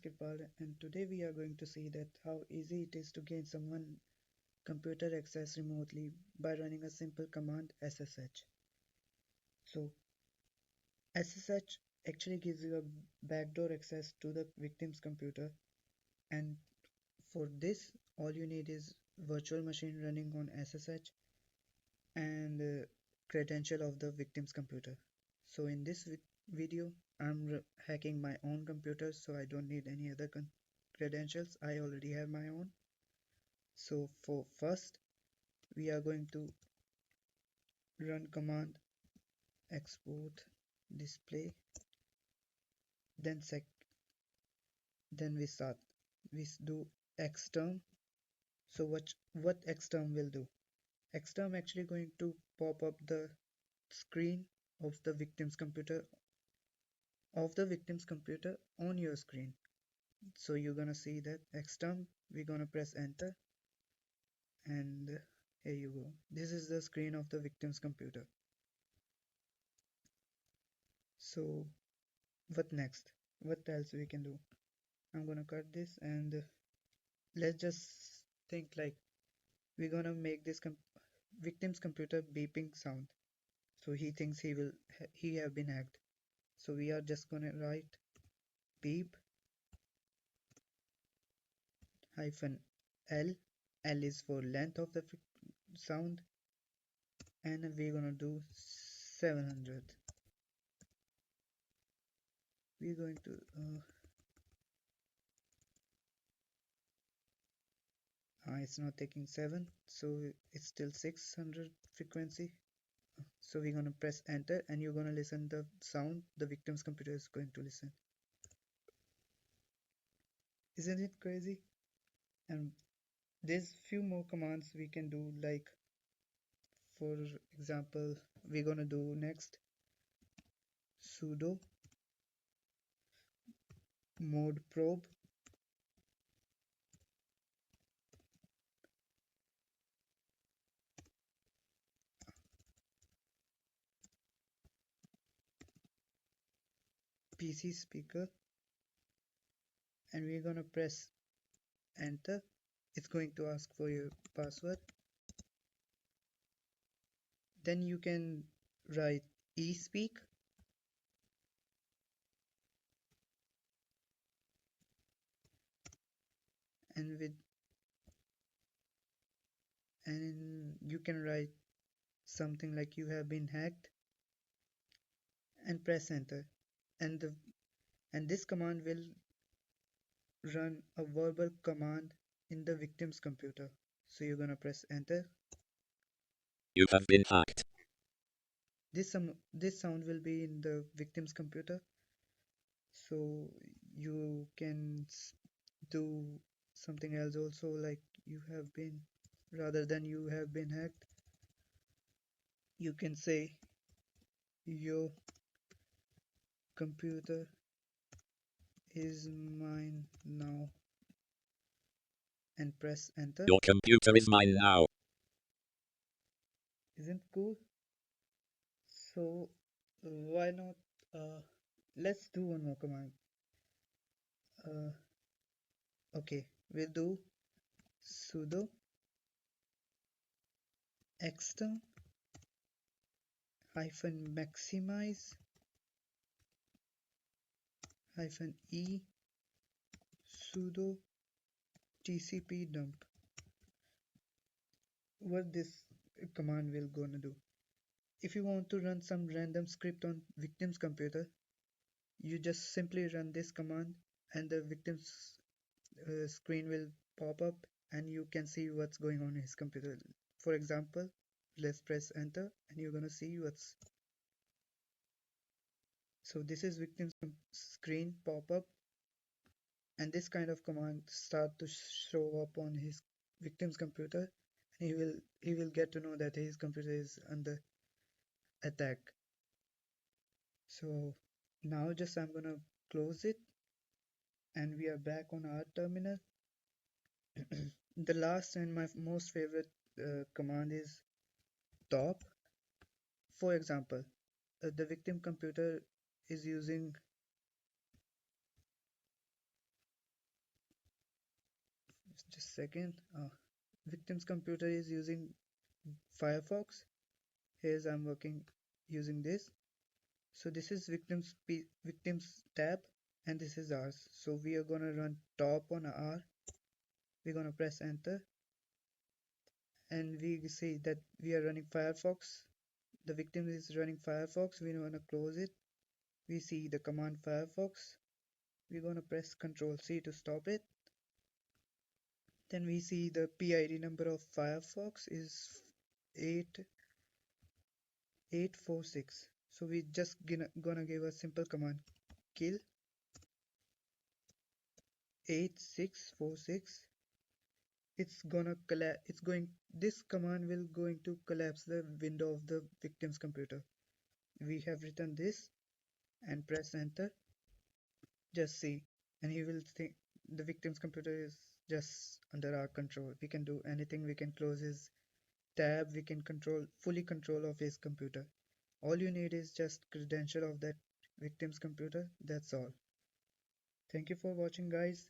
Kirpal, and today we are going to see that how easy it is to gain someone computer access remotely by running a simple command SSH. So SSH actually gives you a backdoor access to the victim's computer, and for this all you need is virtual machine running on SSH and credential of the victim's computer. So in this video I'm hacking my own computer, so I don't need any other credentials. I already have my own. So for first we are going to run command export display, then then we do xterm. So what xterm will do? Xterm actually going to pop up the screen of the victim's computer on your screen. So you're gonna see that xterm, we're gonna press enter, and here you go. This is the screen of the victim's computer. So what next? What else we can do? I'm gonna cut this, and let's just think like we're gonna make this victim's computer beeping sound. So he thinks he have been hacked. So we are just gonna write beep hyphen L. L is for length of the sound, and we're gonna do 700. We're going to it's not taking 7, so it's still 600 frequency. So we're gonna press enter, and you're gonna listen the sound the victim's computer is going to listen. Isn't it crazy? And there's few more commands we can do, like for example we're gonna do next sudo mode probe PC speaker, and we're gonna press enter. It's going to ask for your password. Then you can write espeak, and you can write something like you have been hacked and press enter, and this command will run a verbal command in the victim's computer. So you're gonna press enter. You have been hacked. This sound will be in the victim's computer, so you can do something else also, like you have been, rather than you have been hacked, you can say your computer is mine now and press enter. Your computer is mine now. Isn't cool? So why not let's do one more command. uh, okay, we'll do sudo xterm hyphen maximize hyphen e sudo tcp dump. What this command will gonna do: if you want to run some random script on victim's computer, you just simply run this command, and the victim's screen will pop up, and you can see what's going on in his computer. For example, let's press enter, and you're gonna see what's. So this is victim's screen pop up, and this kind of command start to show up on his victim's computer, and he will get to know that his computer is under attack. So now just I'm gonna close it, and we are back on our terminal. The last and my most favorite command is top. For example, the victim computer is using just a second. Victim's computer is using Firefox. Here's I'm working using this. So this is victims tab, and this is ours. So we are gonna run top on R. We're gonna press enter, and we see that we are running Firefox. The victim is running Firefox. We wanna close it. We see the command Firefox. We're gonna press Ctrl C to stop it. Then we see the PID number of Firefox is 8846. So we just gonna give a simple command kill 8646. It's going this command will going to collapse the window of the victim's computer. We have written this and press enter. Just see, and he will think the victim's computer is just under our control. We can do anything. We can close his tab. We can control fully control of his computer. All you need is just credential of that victim's computer. That's all. Thank you for watching, guys.